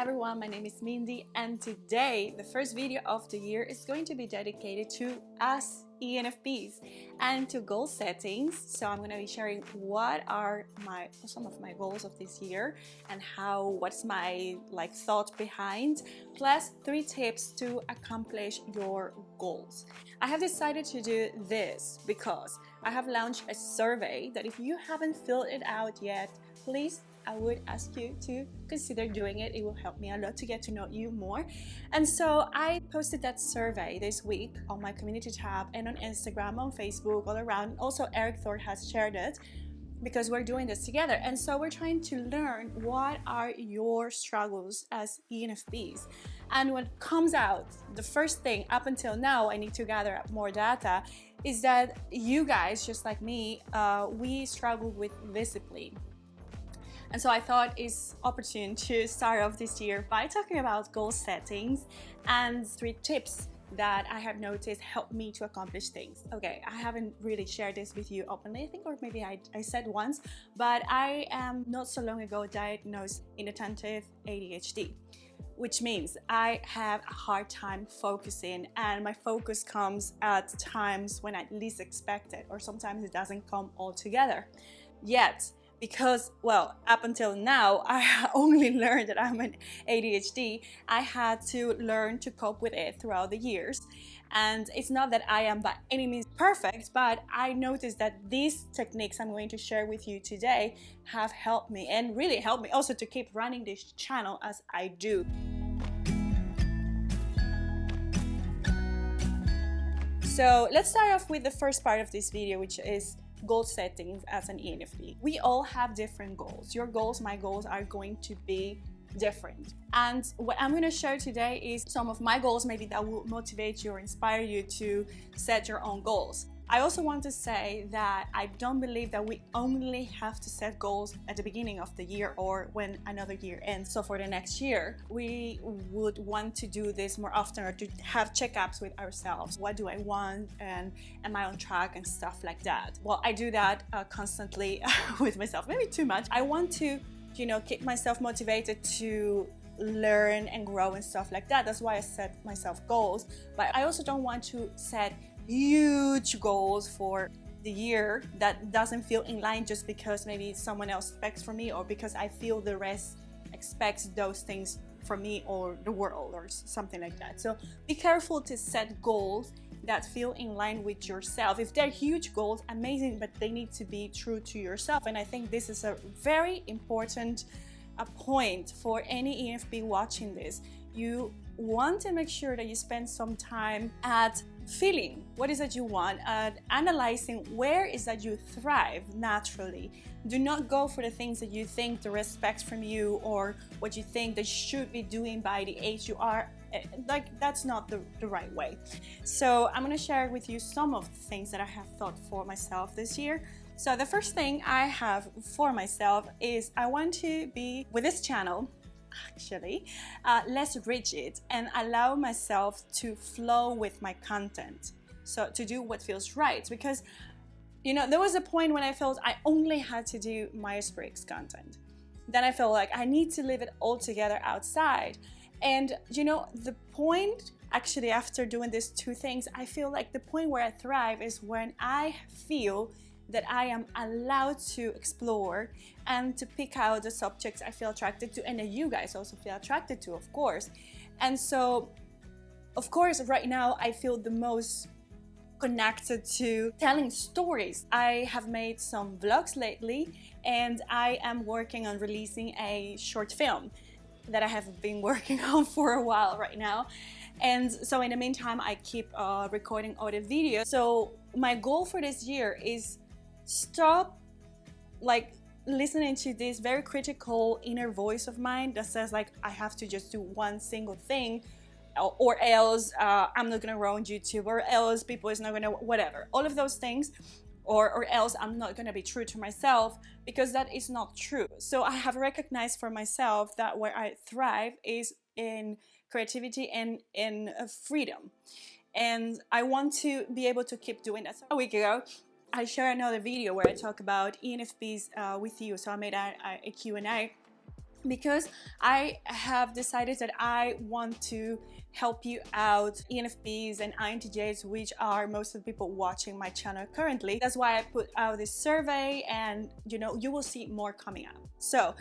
everyone, my name is Mindy, and today the first video of the year is going to be dedicated to us ENFPs and to goal settings. So I'm going to be sharing what are some of my goals of this year and what's my thought behind, plus 3 tips to accomplish your goals. I have decided to do this because I have launched a survey that if you haven't filled it out yet, please, I would ask you to consider doing it. It will help me a lot to get to know you more. And so I posted that survey this week on my community tab and on Instagram, on Facebook, all around. Also, Eric Thor has shared it because we're doing this together. And so we're trying to learn what are your struggles as ENFPs. And what comes out, the first thing up until now, I need to gather up more data, is that you guys, just like me, we struggle with discipline. And so I thought it's opportune to start off this year by talking about goal settings and 3 tips that I have noticed help me to accomplish things. Okay, I haven't really shared this with you openly, I think, or maybe I said once, but I am not so long ago diagnosed inattentive ADHD, which means I have a hard time focusing, and my focus comes at times when I least expect it, or sometimes it doesn't come all together. Yet, because, well, up until now, I only learned that I'm an ADHD. I had to learn to cope with it throughout the years. And it's not that I am by any means perfect, but I noticed that these techniques I'm going to share with you today have helped me and really helped me also to keep running this channel as I do. So let's start off with the first part of this video, which is goal settings as an ENFP. We all have different goals. Your goals, my goals are going to be different. And what I'm going to share today is some of my goals, maybe that will motivate you or inspire you to set your own goals. I also want to say that I don't believe that we only have to set goals at the beginning of the year or when another year ends. So for the next year, we would want to do this more often, or to have checkups with ourselves. What do I want, and am I on track, and stuff like that. Well, I do that constantly with myself, maybe too much. I want to, keep myself motivated to learn and grow and stuff like that. That's why I set myself goals. But I also don't want to set huge goals for the year that doesn't feel in line just because maybe someone else expects from me, or because I feel the rest expects those things from me or the world or something like that. So be careful to set goals that feel in line with yourself. If they're huge goals, amazing, but they need to be true to yourself. And I think this is a very important point for any ENFP watching this. You want to make sure that you spend some time at feeling what is that you want, at analyzing where is that you thrive naturally. Do not go for the things that you think the rest expects from you, or what you think they should be doing by the age you are. That's not the right way. So I'm going to share with you some of the things that I have thought for myself this year. So the first thing I have for myself is I want to be, with this channel, actually, less rigid and allow myself to flow with my content. So to do what feels right, because there was a point when I felt I only had to do Myers-Briggs content. Then I felt like I need to leave it all together outside. And the point, actually, after doing these 2 things, I feel like the point where I thrive is when I feel that I am allowed to explore and to pick out the subjects I feel attracted to, and that you guys also feel attracted to, of course. And so, of course, right now I feel the most connected to telling stories. I have made some vlogs lately, and I am working on releasing a short film that I have been working on for a while right now. And so in the meantime, I keep recording audio videos. So my goal for this year is stop listening to this very critical inner voice of mine that says I have to just do one single thing, or else I'm not gonna grow on YouTube, or else people is not gonna whatever, all of those things, or else I'm not gonna be true to myself, because that is not true. So I have recognized for myself that where I thrive is in creativity and in freedom, and I want to be able to keep doing that. So a week ago I shared another video where I talk about ENFPs with you. So I made a Q&A because I have decided that I want to help you out, ENFPs and INTJs, which are most of the people watching my channel currently. That's why I put out this survey, and you know, you will see more coming up. So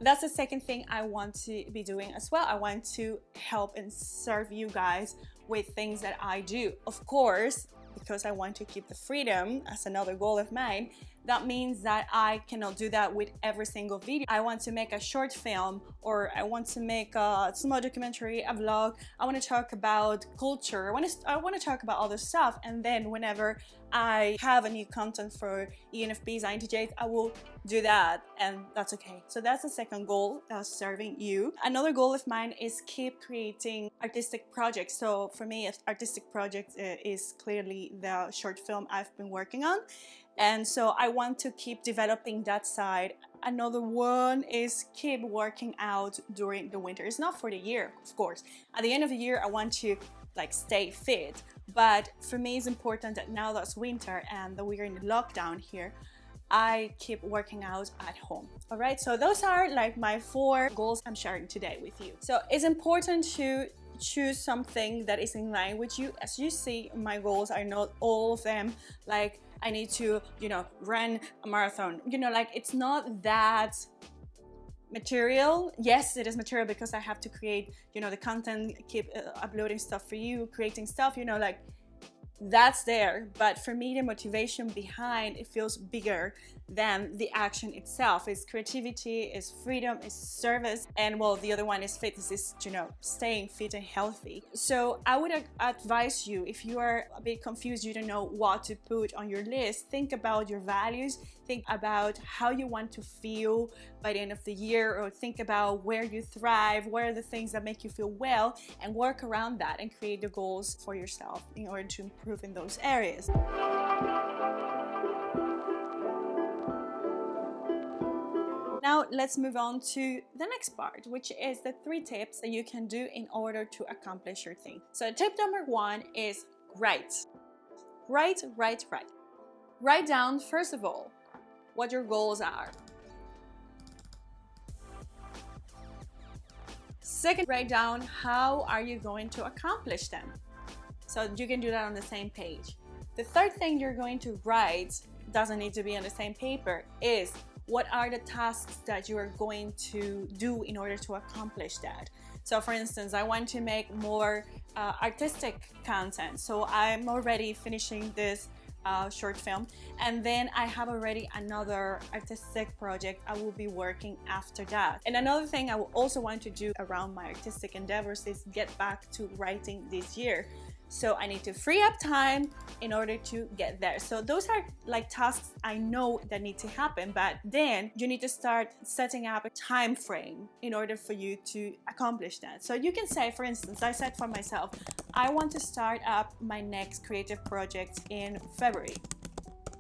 that's the second thing I want to be doing as well. I want to help and serve you guys with things that I do. Of course, because I want to keep the freedom as another goal of mine, that means that I cannot do that with every single video. I want to make a short film, or I want to make a small documentary, a vlog. I want to talk about culture. I want to talk about other stuff. And then whenever I have a new content for ENFPs, INTJs, I will do that, and that's okay. So that's the second goal, serving you. Another goal of mine is keep creating artistic projects. So for me, artistic project is clearly the short film I've been working on. And so I want to keep developing that side. Another one is keep working out during the winter. It's not for the year, of course. At the end of the year, I want to like stay fit. But for me, it's important that now that's winter and that we're in the lockdown here, I keep working out at home. All right, so those are like my 4 goals I'm sharing today with you. So it's important to choose something that is in line with you. As you see, my goals are not all of them like I need to, you know, run a marathon. You know, like it's not that material. Yes, it is material because I have to create, you know, the content, keep uploading stuff for you, creating stuff, you know, like that's there. But for me, the motivation behind it feels bigger than the action itself. It's creativity, it's freedom, it's service, and well, the other one is fitness, is, you know, staying fit and healthy. So I would advise you, if you are a bit confused, you don't know what to put on your list, think about your values, think about how you want to feel by the end of the year, or think about where you thrive, what are the things that make you feel well, and work around that and create the goals for yourself in order to improve in those areas. Now let's move on to the next part, which is the 3 tips that you can do in order to accomplish your thing. So tip number 1 is write. Write down, first of all, what your goals are. Second, write down how are you going to accomplish them. So you can do that on the same page. The third thing you're going to write, doesn't need to be on the same paper, is what are the tasks that you are going to do in order to accomplish that. So for instance, I want to make more artistic content. So I'm already finishing this short film, and then I have already another artistic project I will be working after that. And another thing I will also want to do around my artistic endeavors is get back to writing this year. So I need to free up time in order to get there. So those are like tasks I know that need to happen, but then you need to start setting up a time frame in order for you to accomplish that. So you can say, for instance, I said for myself, I want to start up my next creative project in February,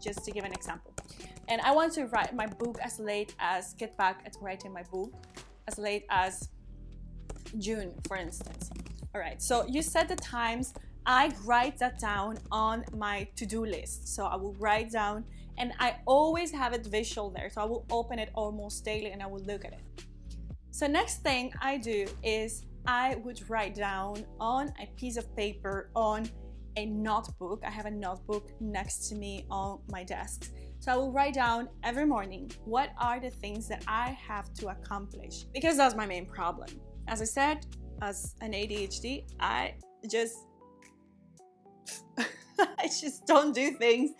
just to give an example. And I want to write my book as late as, get back at writing my book as late as June, for instance. All right, so you set the times. I write that down on my to-do list. So I will write down, and I always have it visual there. So I will open it almost daily and I will look at it. So next thing I do is I would write down on a piece of paper, on a notebook. I have a notebook next to me on my desk. So I will write down every morning, what are the things that I have to accomplish? Because that's my main problem. As I said, as an ADHD, I just don't do things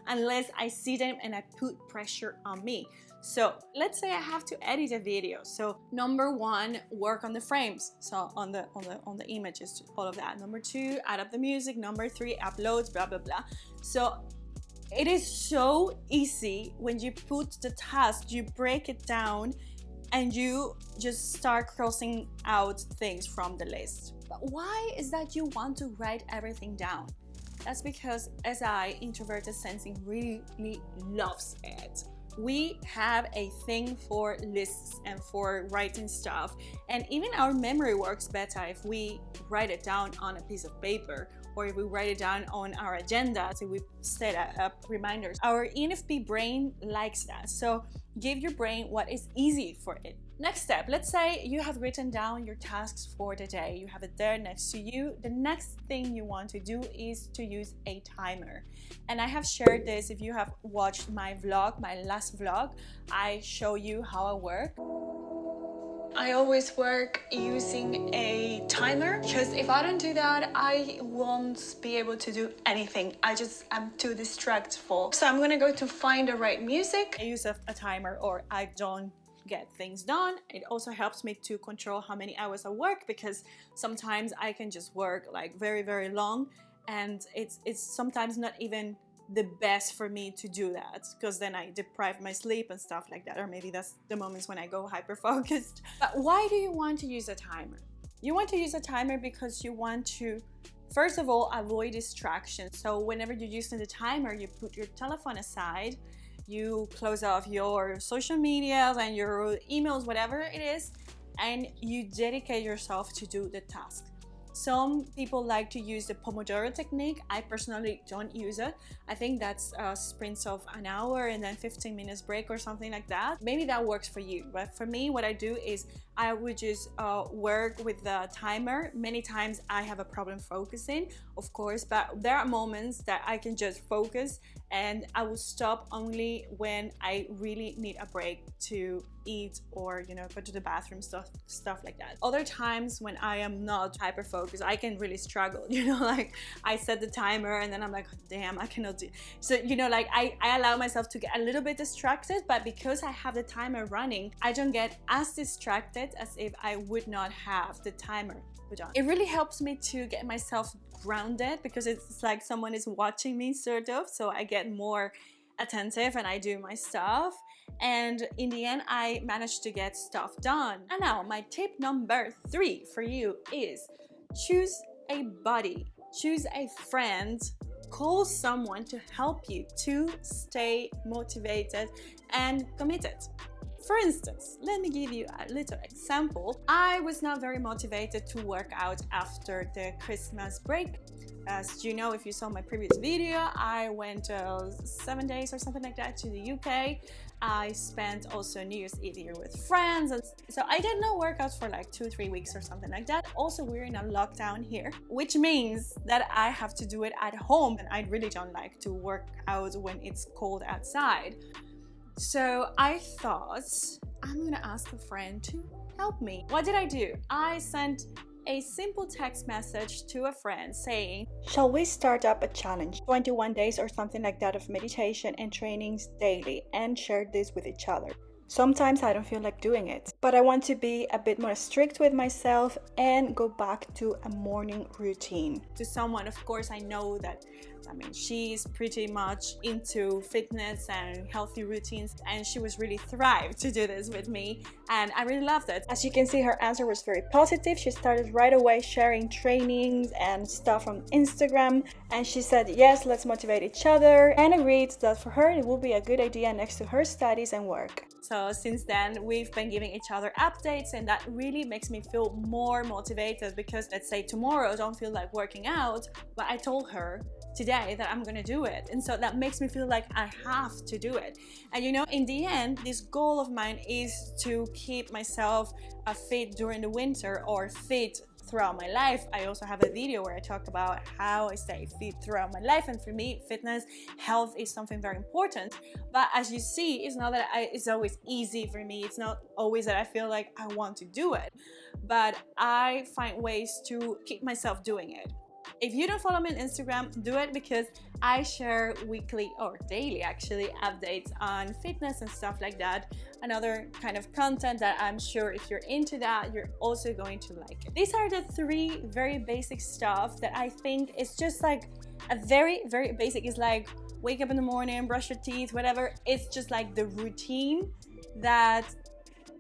unless I see them and I put pressure on me. So let's say I have to edit a video. So number 1, work on the frames. So on the images, all of that. Number 2, add up the music. Number 3, uploads, blah, blah, blah. So it is so easy when you put the task, you break it down and you just start crossing out things from the list. But why is that you want to write everything down? That's because SI, introverted sensing, really loves it. We have a thing for lists and for writing stuff, and even our memory works better if we write it down on a piece of paper, or if we write it down on our agenda, so we set up reminders. Our ENFP brain likes that, so give your brain what is easy for it. Next step, let's say you have written down your tasks for the day. You have it there next to you. The next thing you want to do is to use a timer. And I have shared this. If you have watched my vlog, my last vlog, I show you how I work. I always work using a timer because if I don't do that, I won't be able to do anything. I'm too distractful. So I'm gonna go to find the right music. I use a timer or I don't get things done. It also helps me to control how many hours I work, because sometimes I can just work like very, very long, and it's sometimes not even the best for me to do that, because then I deprive my sleep and stuff like that, or maybe that's the moments when I go hyper focused. But why do you want to use a timer? You want to use a timer because you want to, first of all, avoid distractions. So whenever you're using the timer, you put your telephone aside, you close off your social media and your emails, whatever it is, and you dedicate yourself to do the task. Some people like to use the Pomodoro technique. I personally don't use it. I think that's sprints of an hour and then 15 minutes break or something like that. Maybe that works for you, but for me, what I do is I would just work with the timer. Many times I have a problem focusing, of course, but there are moments that I can just focus, and I will stop only when I really need a break to eat or, you know, go to the bathroom, stuff like that. Other times when I am not hyper focused, I can really struggle, you know, like I set the timer and then I'm like, oh, damn, I cannot do. So, you know, like I allow myself to get a little bit distracted, but because I have the timer running, I don't get as distracted as if I would not have the timer put on. It really helps me to get myself grounded, because it's like someone is watching me, sort of, so I get more attentive and I do my stuff, and in the end I managed to get stuff done. And now my tip number 3 for you is choose a buddy, choose a friend, call someone to help you to stay motivated and committed. For instance, let me give you a little example. I was not very motivated to work out after the Christmas break. As you know, if you saw my previous video, I went 7 days or something like that to the UK. I spent also New Year's Eve here with friends, and so I did no workouts for like 2-3 weeks or something like that. Also, we're in a lockdown here, which means that I have to do it at home, and I really don't like to work out when it's cold outside. So I thought, I'm gonna ask a friend to help me. What did I do? I sent a simple text message to a friend saying, shall we start up a challenge, 21 days or something like that, of meditation and trainings daily, and share this with each other. Sometimes I don't feel like doing it, but I want to be a bit more strict with myself and go back to a morning routine. To someone, of course, I know that, I mean, she's pretty much into fitness and healthy routines, and she was really thrived to do this with me, and I really loved it. As you can see, her answer was very positive. She started right away sharing trainings and stuff from Instagram, and she said, yes, let's motivate each other, and agreed that for her it would be a good idea next to her studies and work. So since then, we've been giving each other updates, and that really makes me feel more motivated, because let's say tomorrow I don't feel like working out, but I told her today that I'm gonna do it, and so that makes me feel like I have to do it. And you know, in the end, this goal of mine is to keep myself fit during the winter, or fit throughout my life. I also have a video where I talk about how I stay fit throughout my life, and for me, fitness, health is something very important. But as you see, it's not that it's always easy for me. It's not always that I feel like I want to do it, but I find ways to keep myself doing it. If you don't follow me on Instagram, do it, because I share weekly, or daily actually, updates on fitness and stuff like that. Another kind of content that I'm sure if you're into that, you're also going to like it. These are the 3 very basic stuff that I think is just like a very, very basic. It's like wake up in the morning, brush your teeth, whatever. It's just like the routine that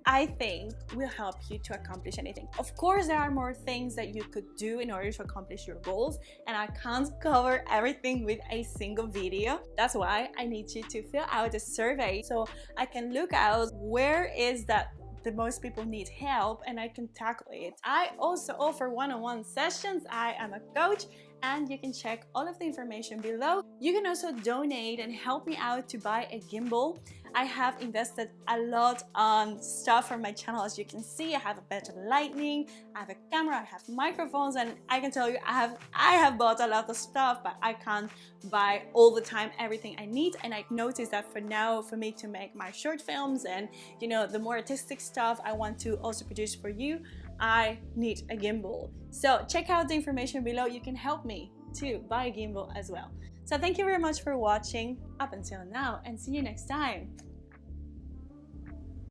I think will help you to accomplish anything. Of course, there are more things that you could do in order to accomplish your goals, and I can't cover everything with a single video. That's why I need you to fill out a survey so I can look out where is that the most people need help, and I can tackle it. I also offer one-on-one sessions. I am a coach, and you can check all of the information below. You can also donate and help me out to buy a gimbal. I have invested a lot on stuff for my channel. As you can see, I have a better lighting, I have a camera, I have microphones, and I can tell you I have bought a lot of stuff, but I can't buy all the time everything I need. And I've noticed that for now, for me to make my short films and, you know, the more artistic stuff I want to also produce for you, I need a gimbal. So check out the information below. You can help me to buy a gimbal as well. So thank you very much for watching up until now, and see you next time.